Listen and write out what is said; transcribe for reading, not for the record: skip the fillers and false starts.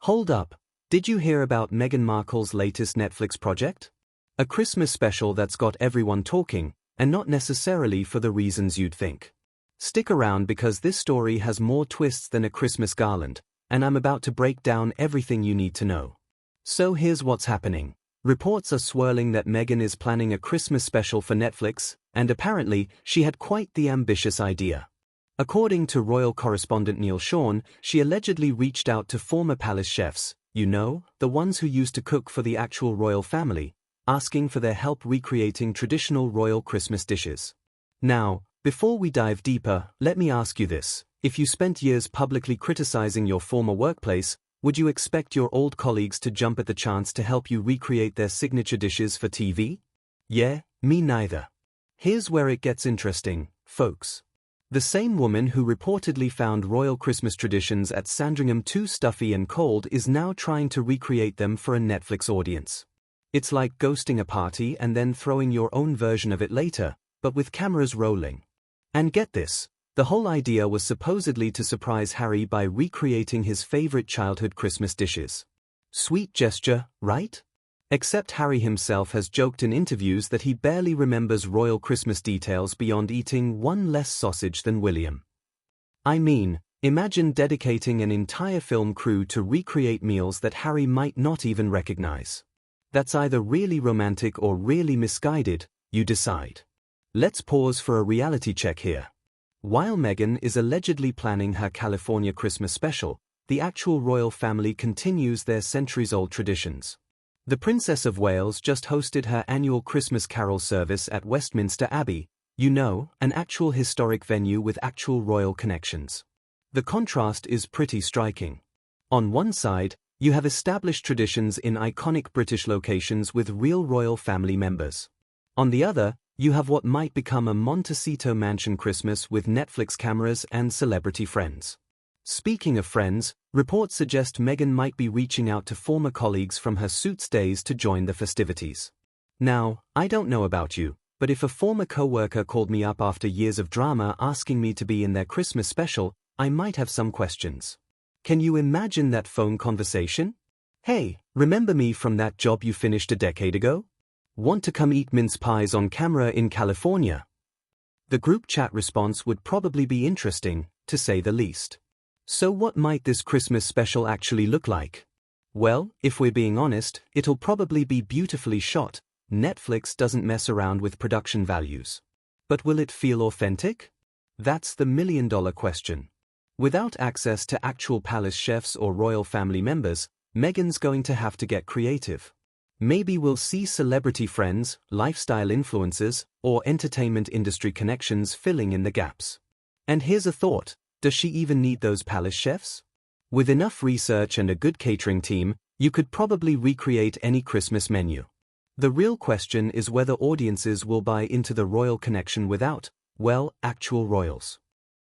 Hold up, did you hear about Meghan Markle's latest Netflix project? A Christmas special that's got everyone talking, and not necessarily for the reasons you'd think. Stick around because this story has more twists than a Christmas garland, and I'm about to break down everything you need to know. So here's what's happening. Reports are swirling that Meghan is planning a Christmas special for Netflix, and apparently, she had quite the ambitious idea. According to royal correspondent Neil Sean, she allegedly reached out to former palace chefs, you know, the ones who used to cook for the actual royal family, asking for their help recreating traditional royal Christmas dishes. Now, before we dive deeper, let me ask you this. If you spent years publicly criticizing your former workplace, would you expect your old colleagues to jump at the chance to help you recreate their signature dishes for TV? Yeah, me neither. Here's where it gets interesting, folks. The same woman who reportedly found royal Christmas traditions at Sandringham too stuffy and cold is now trying to recreate them for a Netflix audience. It's like ghosting a party and then throwing your own version of it later, but with cameras rolling. And get this. The whole idea was supposedly to surprise Harry by recreating his favorite childhood Christmas dishes. Sweet gesture, right? Except Harry himself has joked in interviews that he barely remembers royal Christmas details beyond eating one less sausage than William. I mean, imagine dedicating an entire film crew to recreate meals that Harry might not even recognize. That's either really romantic or really misguided, you decide. Let's pause for a reality check here. While Meghan is allegedly planning her California Christmas special, the actual royal family continues their centuries-old traditions. The Princess of Wales just hosted her annual Christmas carol service at Westminster Abbey, you know, an actual historic venue with actual royal connections. The contrast is pretty striking. On one side, you have established traditions in iconic British locations with real royal family members. On the other, you have what might become a Montecito mansion Christmas with Netflix cameras and celebrity friends. Speaking of friends, reports suggest Meghan might be reaching out to former colleagues from her Suits days to join the festivities. Now, I don't know about you, but if a former co-worker called me up after years of drama asking me to be in their Christmas special, I might have some questions. Can you imagine that phone conversation? Hey, remember me from that job you finished a decade ago? Want to come eat mince pies on camera in California? The group chat response would probably be interesting, to say the least. So what might this Christmas special actually look like? Well, if we're being honest, it'll probably be beautifully shot. Netflix doesn't mess around with production values. But will it feel authentic? That's the million-dollar question. Without access to actual palace chefs or royal family members, Meghan's going to have to get creative. Maybe we'll see celebrity friends, lifestyle influencers, or entertainment industry connections filling in the gaps. And here's a thought, does she even need those palace chefs? With enough research and a good catering team, you could probably recreate any Christmas menu. The real question is whether audiences will buy into the royal connection without, well, actual royals.